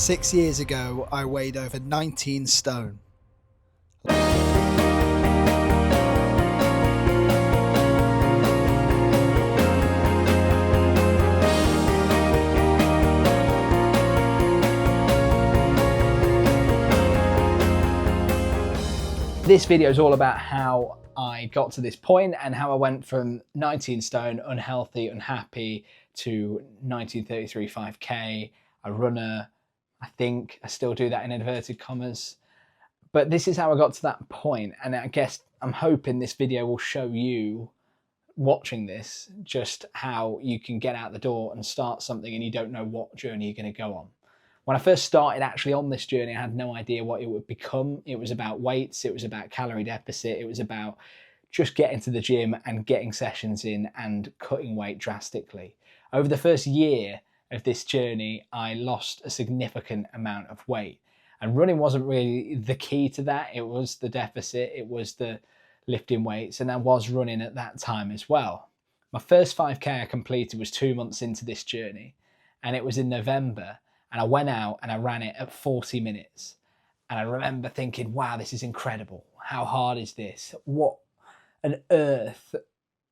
6 years ago, I weighed over 19 stone. This video is all about how I got to this point and how I went from 19 stone, unhealthy, unhappy, to 1933 5K, a runner. I think I still do that in inverted commas. But this is how I got to that point, and I guess I'm hoping this video will show you, watching this, just how you can get out the door and start something and you don't know what journey you're going to go on. When I first started actually on this journey, I had no idea what it would become. It was about weights, it was about calorie deficit, it was about just getting to the gym and getting sessions in and cutting weight drastically. Over the first year of this journey, I lost a significant amount of weight. And running wasn't really the key to that. It was the deficit, it was the lifting weights, and I was running at that time as well. My first 5K I completed was 2 months into this journey, and it was in November. And I went out and I ran it at 40 minutes. And I remember thinking, wow, this is incredible. How hard is this? What on earth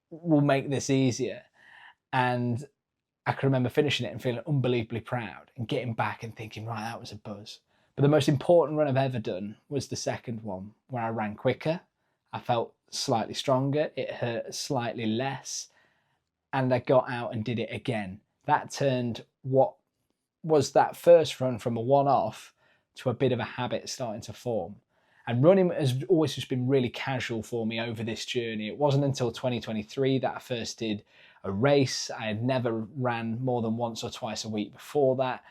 will make this easier? And I can remember finishing it and feeling unbelievably proud and getting back and thinking, right, that was a buzz. But the most important run I've ever done was the second one, where I ran quicker. I felt slightly stronger. It hurt slightly less. And I got out and did it again. That turned what was that first run from a one-off to a bit of a habit starting to form. And running has always just been really casual for me over this journey. It wasn't until 2023 that I first did a race. I had never ran more than once or twice a week before that.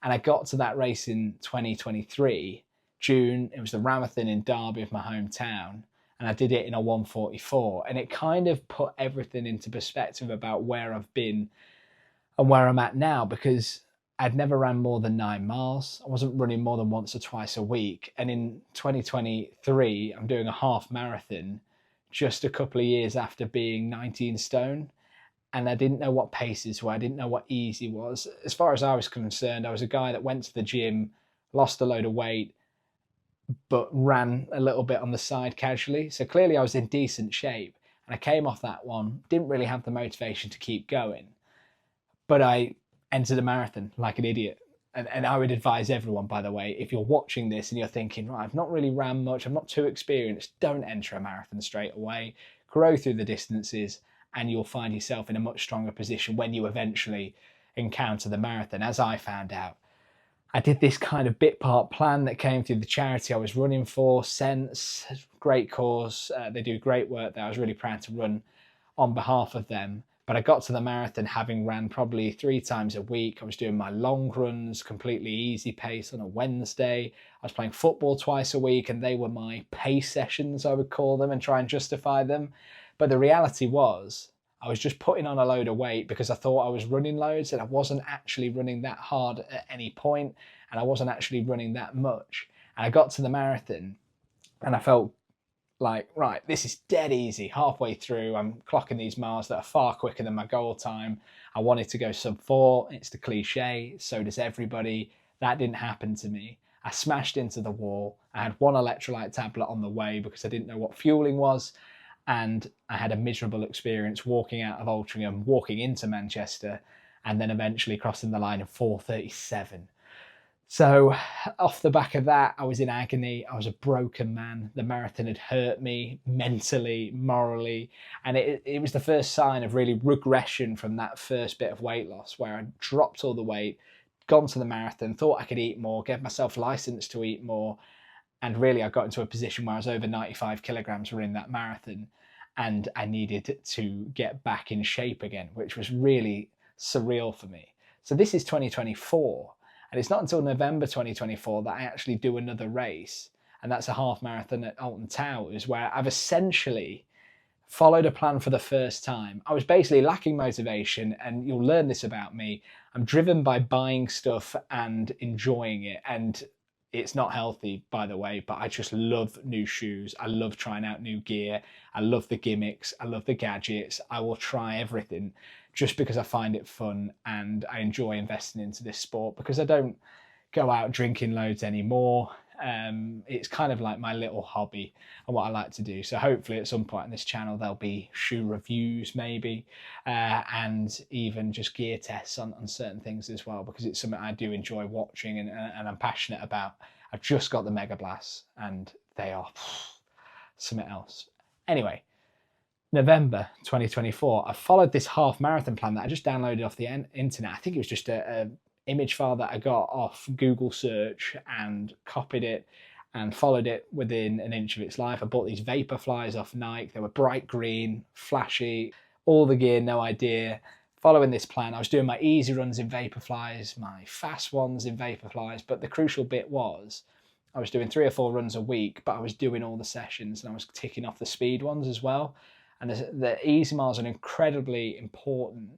And I got to that race in 2023, June. It was the Ramathon in Derby of my hometown. And I did it in a 1:44. And it kind of put everything into perspective about where I've been and where I'm at now, because I'd never ran more than 9 miles. I wasn't running more than once or twice a week. And in 2023, I'm doing a half marathon just a couple of years after being 19 stone. And I didn't know what paces were. I didn't know what easy was. As far as I was concerned, I was a guy that went to the gym, lost a load of weight, but ran a little bit on the side casually. So clearly I was in decent shape. And I came off that one, didn't really have the motivation to keep going. But I entered a marathon like an idiot. And I would advise everyone, by the way, if you're watching this and you're thinking, right, I've not really ran much, I'm not too experienced, don't enter a marathon straight away. Grow through the distances and you'll find yourself in a much stronger position when you eventually encounter the marathon, as I found out. I did this kind of bit part plan that came through the charity I was running for, Sense, great cause. They do great work there. I was really proud to run on behalf of them. But I got to the marathon having ran probably 3 times a week. I was doing my long runs, completely easy pace on a Wednesday. I was playing football twice a week, and they were my pace sessions, I would call them, and try and justify them. But the reality was, I was just putting on a load of weight because I thought I was running loads, and I wasn't actually running that hard at any point, and I wasn't actually running that much. And I got to the marathon and I felt like, right, this is dead easy. Halfway through, I'm clocking these miles that are far quicker than my goal time. I wanted to go sub 4. It's the cliche. So does everybody. That didn't happen to me. I smashed into the wall. I had 1 electrolyte tablet on the way because I didn't know what fueling was. And I had a miserable experience walking out of Altrincham, walking into Manchester, and then eventually crossing the line in 4:37. So off the back of that, I was in agony. I was a broken man. The marathon had hurt me mentally, morally. And it was the first sign of really regression from that first bit of weight loss, where I dropped all the weight, gone to the marathon, thought I could eat more, gave myself license to eat more. And really, I got into a position where I was over 95 kilograms running that marathon. And I needed to get back in shape again, which was really surreal for me. So this is 2024. And it's not until November 2024 that I actually do another race. And that's a half marathon at Alton Towers, where I've essentially followed a plan for the first time. I was basically lacking motivation, and you'll learn this about me. I'm driven by buying stuff and enjoying it. And it's not healthy, by the way, but I just love new shoes. I love trying out new gear. I love the gimmicks. I love the gadgets. I will try everything just because I find it fun and I enjoy investing into this sport, because I don't go out drinking loads anymore. It's kind of like my little hobby and what I like to do. So hopefully at some point on this channel there'll be shoe reviews maybe, and even just gear tests on certain things as well, because it's something I do enjoy watching and I'm passionate about. I've just got the Mega Blasts and they are something else. Anyway, November 2024, I followed this half marathon plan that I just downloaded off the internet. I think it was just a image file that I got off Google search and copied it and followed it within an inch of its life. I bought these Vaporflies off Nike. They were bright green, flashy, all the gear, no idea. Following this plan, I was doing my easy runs in Vaporflies, my fast ones in Vaporflies, but the crucial bit was I was doing 3 or 4 runs a week, but I was doing all the sessions and I was ticking off the speed ones as well. And the easy miles are incredibly important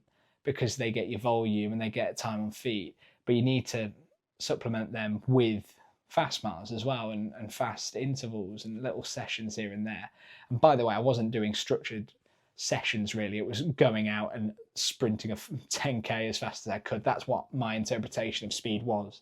because they get your volume and they get time on feet, but you need to supplement them with fast miles as well, and fast intervals and little sessions here and there. And by the way, I wasn't doing structured sessions really. It was going out and sprinting a 10k as fast as I could. That's what my interpretation of speed was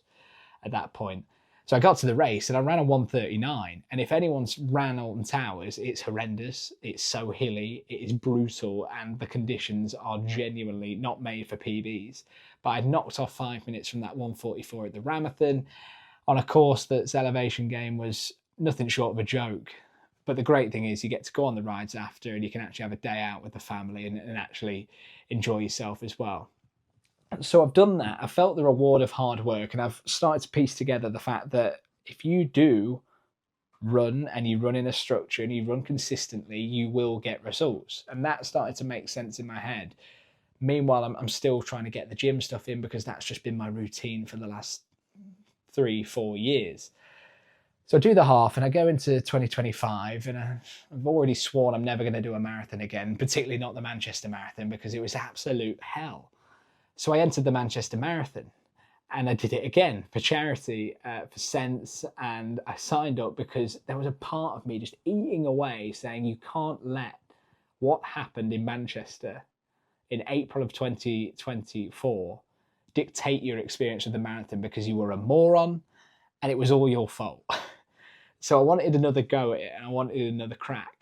at that point. So I got to the race and I ran a 1:39. And if anyone's ran Alton Towers, it's horrendous. It's so hilly, it is brutal, and the conditions are genuinely not made for PBs. But I'd knocked off 5 minutes from that 1:44 at the Ramathon on a course that's elevation gain was nothing short of a joke. But the great thing is you get to go on the rides after and you can actually have a day out with the family and actually enjoy yourself as well. So I've done that. I felt the reward of hard work, and I've started to piece together the fact that if you do run and you run in a structure and you run consistently, you will get results. And that started to make sense in my head. Meanwhile, I'm still trying to get the gym stuff in because that's just been my routine for the last 3-4 years. So I do the half and I go into 2025 and I've already sworn I'm never going to do a marathon again, particularly not the Manchester Marathon, because it was absolute hell. So I entered the Manchester Marathon and I did it again for charity, for sense, and I signed up because there was a part of me just eating away saying you can't let what happened in Manchester in April of 2024 dictate your experience of the marathon, because you were a moron and it was all your fault. So I wanted another go at it and I wanted another crack.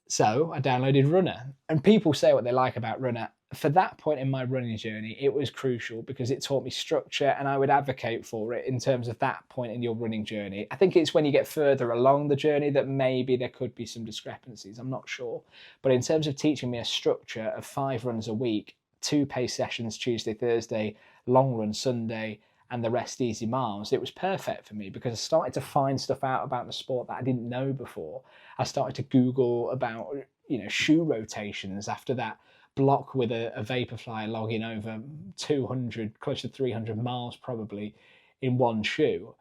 So I downloaded Runner, and people say what they like about Runner. For that point in my running journey, it was crucial because it taught me structure, and I would advocate for it in terms of that point in your running journey. I think it's when you get further along the journey that maybe there could be some discrepancies. I'm not sure. But in terms of teaching me a structure of 5 runs a week, 2 pace sessions Tuesday, Thursday, long run Sunday, and the rest easy miles, it was perfect for me because I started to find stuff out about the sport that I didn't know before. I started to Google about, shoe rotations after that block with a Vaporfly logging over 200, close to 300 miles probably in one shoe.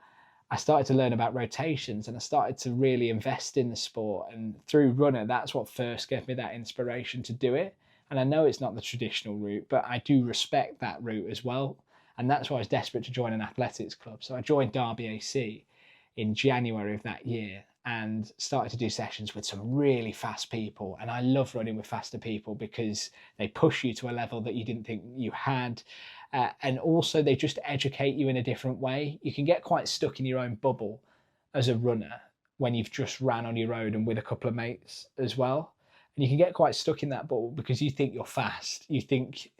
I started to learn about rotations and I started to really invest in the sport. And through Runner, that's what first gave me that inspiration to do it. And I know it's not the traditional route, but I do respect that route as well. And that's why I was desperate to join an athletics club. So I joined Derby AC in January of that year and started to do sessions with some really fast people. And I love running with faster people because they push you to a level that you didn't think you had. And also they just educate you in a different way. You can get quite stuck in your own bubble as a runner when you've just ran on your own and with a couple of mates as well. And you can get quite stuck in that bubble because you think you're fast. You think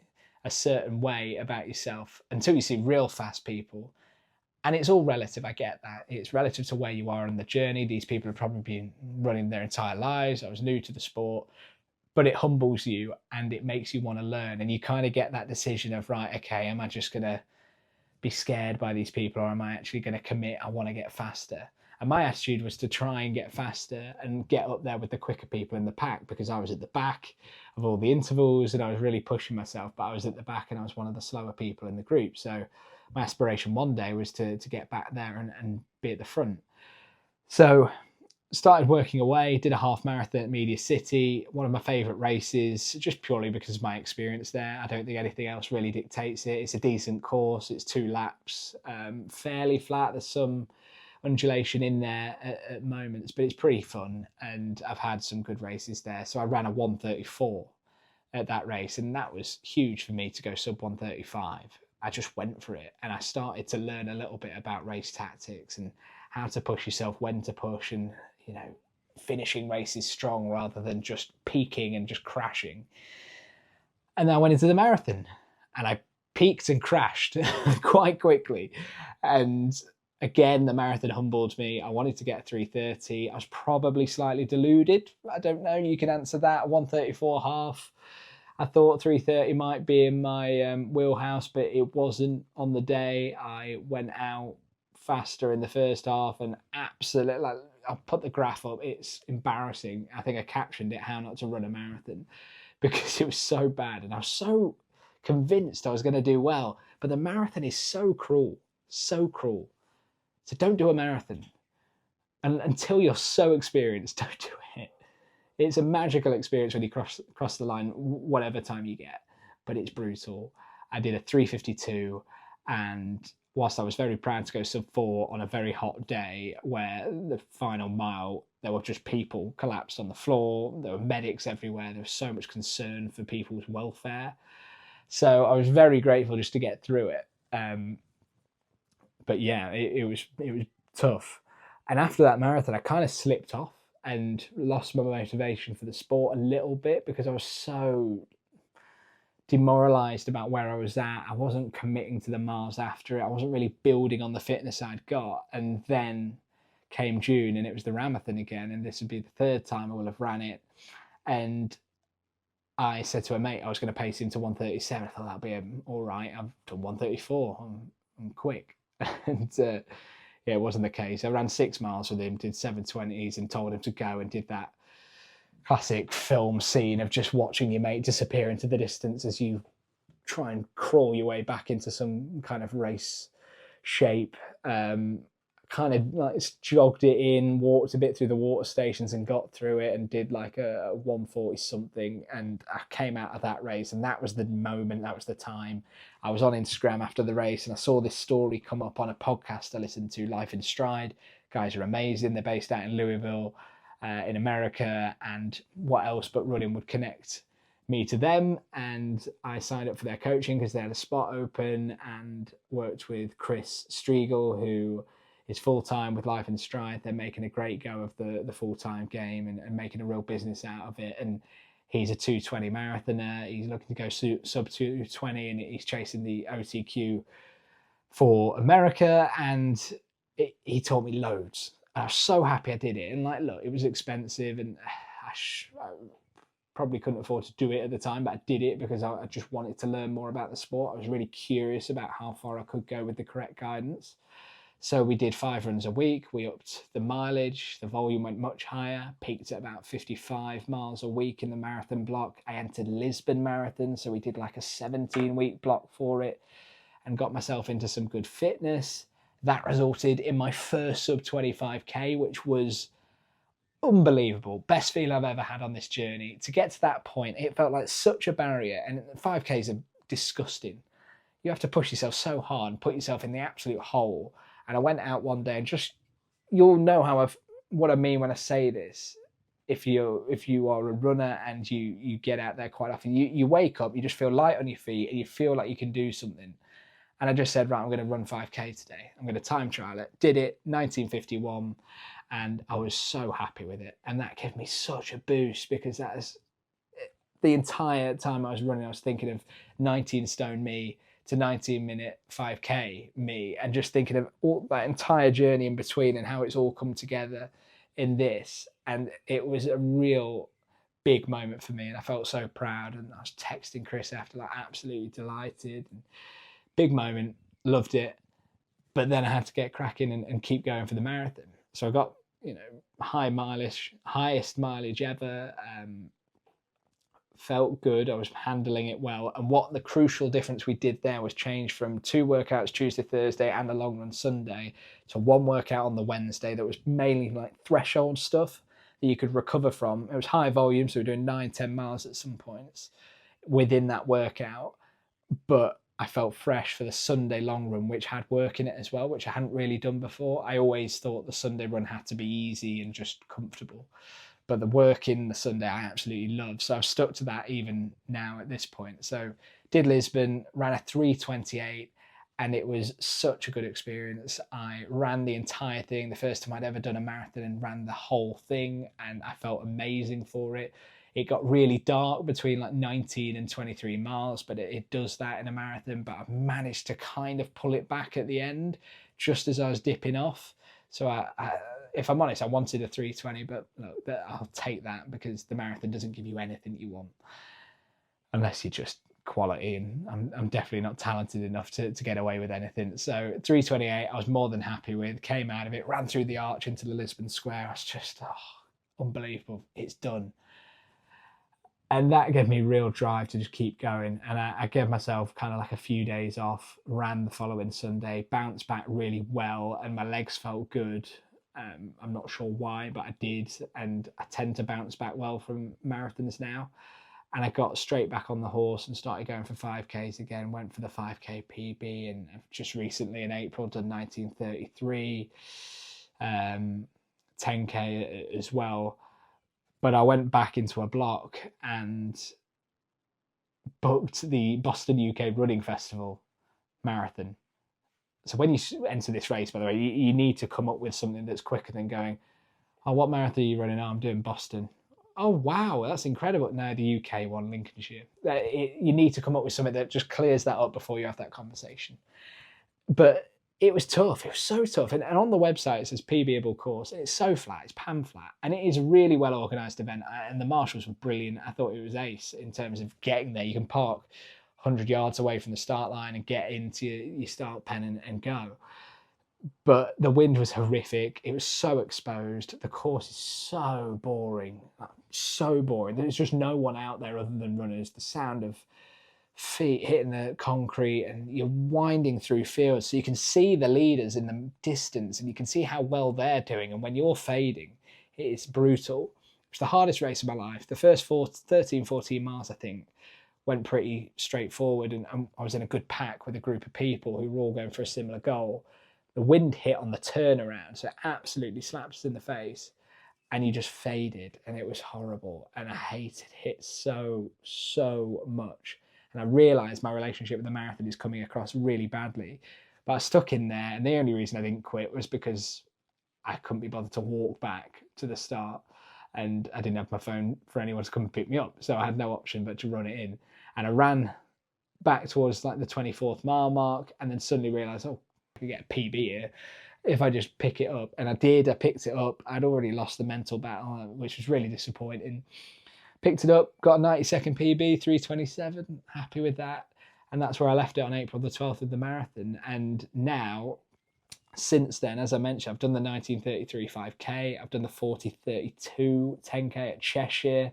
a certain way about yourself until you see real fast people. And it's all relative, I get that. It's relative to where you are on the journey. These people have probably been running their entire lives. I was new to the sport, but it humbles you and it makes you want to learn. And you kind of get that decision of, right, okay, am I just going to be scared by these people or am I actually going to commit? I want to get faster. And my attitude was to try and get faster and get up there with the quicker people in the pack, because I was at the back of all the intervals and I was really pushing myself, but I was at the back and I was one of the slower people in the group. So my aspiration one day was to get back there and be at the front. So started working away, did a half marathon at Media City, one of my favourite races, just purely because of my experience there. I don't think anything else really dictates it. It's a decent course, it's 2 laps, fairly flat. There's some undulation in there at moments, but it's pretty fun and I've had some good races there. So I ran a 1:34 at that race and that was huge for me to go sub 1:35. I just went for it, and I started to learn a little bit about race tactics and how to push yourself, when to push, and finishing races strong rather than just peaking and just crashing. And then I went into the marathon, and I peaked and crashed quite quickly. And again, the marathon humbled me. I wanted to get 3:30. I was probably slightly deluded. I don't know. You can answer that. 1:34 half. I thought 3:30 might be in my wheelhouse, but it wasn't on the day. I went out faster in the first half, and absolutely, like, I'll put the graph up. It's embarrassing. I think I captioned it, "How Not to Run a Marathon," because it was so bad, and I was so convinced I was going to do well. But the marathon is so cruel, so cruel. So don't do a marathon. And until you're so experienced, don't do it. It's a magical experience when you cross the line, whatever time you get, but it's brutal. I did a 3:52, and whilst I was very proud to go sub 4 on a very hot day where the final mile, there were just people collapsed on the floor, there were medics everywhere, there was so much concern for people's welfare. So I was very grateful just to get through it. But yeah, it was tough. And after that marathon, I kind of slipped off and lost my motivation for the sport a little bit because I was so demoralized about where I was at. I wasn't committing to the miles after it. I wasn't really building on the fitness I'd got. And then came June, and it was the Ramathon again, and this would be the third time I will have ran it. And I said to a mate I was going to pace into 1:37. I thought that'd be all right. I've done 1:34. I'm quick. And yeah, it wasn't the case. I ran 6 miles with him, did 7:20s, and told him to go, and did that classic film scene of just watching your mate disappear into the distance as you try and crawl your way back into some kind of race shape. Kind of like jogged it in, walked a bit through the water stations and got through it, and did like a 1:40 something. And I came out of that race, and that was the moment, that was the time. I was on Instagram after the race, and I saw this story come up on a podcast I listened to, Life in Stride. Guys are amazing. They're based out in Louisville, in America, and what else but running would connect me to them. And I signed up for their coaching because they had a spot open, and worked with Chris Striegel, who is full-time with Life in Stride. They're making a great go of the full-time game, and making a real business out of it. And he's a 2:20 marathoner. He's looking to go sub 2:20, and he's chasing the OTQ for America. And he taught me loads. I was so happy I did it. And like, look, it was expensive, and I probably couldn't afford to do it at the time, but I did it because I just wanted to learn more about the sport. I was really curious about how far I could go with the correct guidance. So we did 5 runs a week. We upped the mileage. The volume went much higher, peaked at about 55 miles a week in the marathon block. I entered Lisbon Marathon, so we did like a 17-week block for it, and got myself into some good fitness. That resulted in my first sub 25k, which was unbelievable. Best feel I've ever had on this journey. To get to that point, it felt like such a barrier, and 5Ks are disgusting. You have to push yourself so hard and put yourself in the absolute hole. And I went out one day, and just, you'll know what I mean when I say this. If you are a runner and you get out there quite often, you wake up, you just feel light on your feet, and you feel like you can do something. And I just said, right, I'm going to run 5K today. I'm going to time trial it. Did it, 19:51, and I was so happy with it. And that gave me such a boost, because that is the entire time I was running, I was thinking of 19 stone me to 19-minute 5K me, and just thinking of all that entire journey in between and how it's all come together in this. And it was a real big moment for me, and I felt so proud. And I was texting Chris after, like, absolutely delighted. And big moment, loved it. But then I had to get cracking and keep going for the marathon. So I got, highest mileage ever. Felt good. I was handling it well. And what the crucial difference we did there was change from 2 workouts Tuesday, Thursday, and a long run Sunday to 1 workout on the Wednesday that was mainly like threshold stuff that you could recover from. It was high volume, so we were doing 9-10 miles at some points within that workout. But I felt fresh for the Sunday long run, which had work in it as well, which I hadn't really done before. I always thought the Sunday run had to be easy and just comfortable. but the working the Sunday I absolutely love. So I've stuck to that even now at this point. So did Lisbon, ran a 3:28, and it was such a good experience. I ran the entire thing, the first time I'd ever done a marathon, and ran the whole thing, and I felt amazing for it. It got really dark between like 19 and 23 miles, but it does that in a marathon. But I've managed to kind of pull it back at the end, just as I was dipping off. So if I'm honest, I wanted a 3:20, but look, I'll take that, because the marathon doesn't give you anything you want, unless you're just quality, and I'm definitely not talented enough to get away with anything. So 3:28, I was more than happy with. Came out of it, ran through the arch into the Lisbon Square. I was just, unbelievable. It's done. And that gave me real drive to just keep going. And I gave myself kind of like a few days off, ran the following Sunday, bounced back really well, and my legs felt good. I'm not sure why, but I did. And I tend to bounce back well from marathons now. And I got straight back on the horse and started going for 5Ks again, went for the 5K PB, and I've just recently in April done 19:33, 10K as well. But I went back into a block and booked the Boston UK Running Festival marathon. So when you enter this race, by the way, you need to come up with something that's quicker than going, oh, what marathon are you running? Oh, I'm doing Boston. Oh, wow, that's incredible. No, the UK one, Lincolnshire. You need to come up with something that just clears that up before you have that conversation. But it was tough. It was so tough. And on the website, it says PBable course. And it's so flat. It's pan flat. And it is a really well organised event. And the marshals were brilliant. I thought it was ace in terms of getting there. You can park 100 yards away from the start line and get into your start pen and go. But the wind was horrific. It was so exposed. The course is so boring. So boring. There's just no one out there other than runners. The sound of feet hitting the concrete, and you're winding through fields, so you can see the leaders in the distance and you can see how well they're doing, and when you're fading, it's brutal. It's the hardest race of my life. The first 13-14 miles I think went pretty straightforward, and I was in a good pack with a group of people who were all going for a similar goal. The wind hit on the turnaround, so it absolutely slaps us in the face, and you just faded, and it was horrible, and I hated it so much. And I realised my relationship with the marathon is coming across really badly. But I stuck in there, and the only reason I didn't quit was because I couldn't be bothered to walk back to the start, and I didn't have my phone for anyone to come and pick me up, so I had no option but to run it in. And I ran back towards like the 24th mile mark, and then suddenly realised, oh, I could get a PB here if I just pick it up. And I did. I picked it up. I'd already lost the mental battle, which was really disappointing. Picked it up, got a 90-second PB, 3:27, happy with that. And that's where I left it on April the 12th of the marathon. And now, since then, as I mentioned, I've done the 19:33 5K, I've done the 40:32 10K at Cheshire.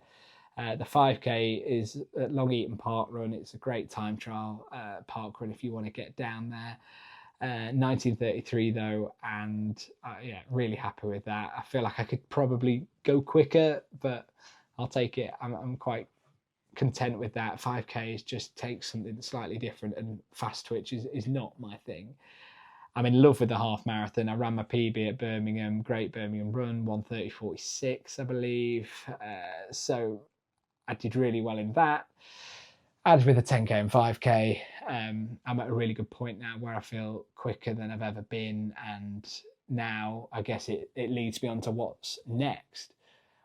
The 5K is at Long Eaton Park Run. It's a great time trial park run if you want to get down there. 19:33 though, and yeah, really happy with that. I feel like I could probably go quicker, but I'll take it. I'm quite content with that. 5K just takes something slightly different, and fast twitch is not my thing. I'm in love with the half marathon. I ran my PB at Birmingham, Great Birmingham Run, 1:30:46, I believe. So I did really well in that. As with the 10K and 5K, I'm at a really good point now where I feel quicker than I've ever been. And now I guess it leads me on to what's next,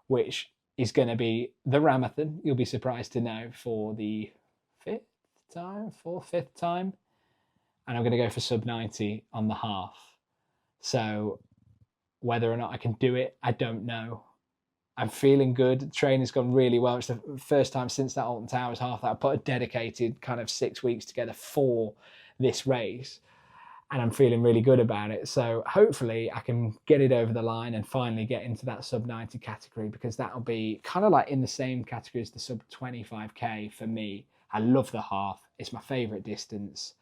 which is going to be the Ramathon. You'll be surprised to know, for the fifth time. And I'm going to go for sub 90 on the half. So whether or not I can do it, I don't know. I'm feeling good. The training's gone really well. It's the first time since that Alton Towers half that I put a dedicated kind of 6 weeks together for this race. And I'm feeling really good about it. So hopefully I can get it over the line and finally get into that sub 90 category, because that'll be kind of like in the same category as the sub 25K for me. I love the half. It's my favourite distance.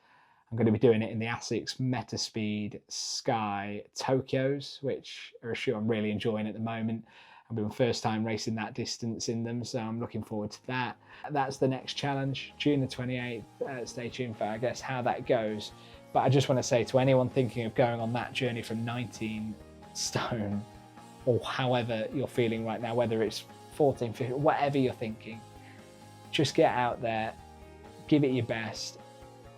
I'm going to be doing it in the ASICS Metaspeed Sky Tokyos, which are a shoe I'm really enjoying at the moment. I've been first time racing that distance in them, so I'm looking forward to that. That's the next challenge, June the 28th. Stay tuned for, I guess, how that goes. But I just want to say to anyone thinking of going on that journey from 19 stone or however you're feeling right now, whether it's 14, 15, whatever you're thinking, just get out there, give it your best,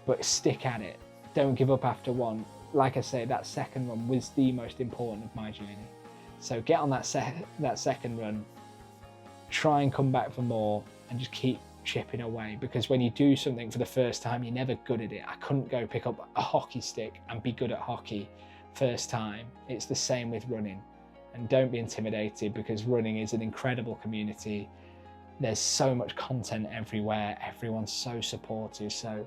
but stick at it. Don't give up after one. Like I say, that second run was the most important of my journey. So get on that second run, try and come back for more, and just keep chipping away, because when you do something for the first time, you're never good at it. I couldn't go pick up a hockey stick and be good at hockey first time. It's the same with running. And don't be intimidated, because running is an incredible community. There's so much content everywhere. Everyone's so supportive. So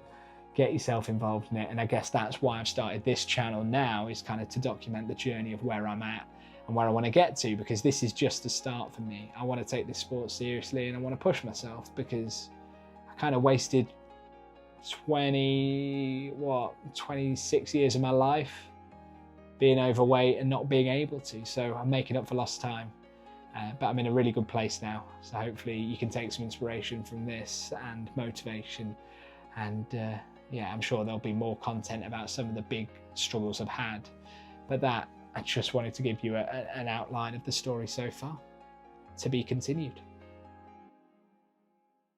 get yourself involved in it. And I guess that's why I've started this channel now, is kind of to document the journey of where I'm at and where I want to get to, because this is just the start for me. I want to take this sport seriously, and I want to push myself, because I kind of wasted 26 years of my life being overweight and not being able to. So I'm making up for lost time. But I'm in a really good place now. So hopefully you can take some inspiration from this and motivation. And yeah, I'm sure there'll be more content about some of the big struggles I've had. But that, I just wanted to give you an outline of the story so far, to be continued.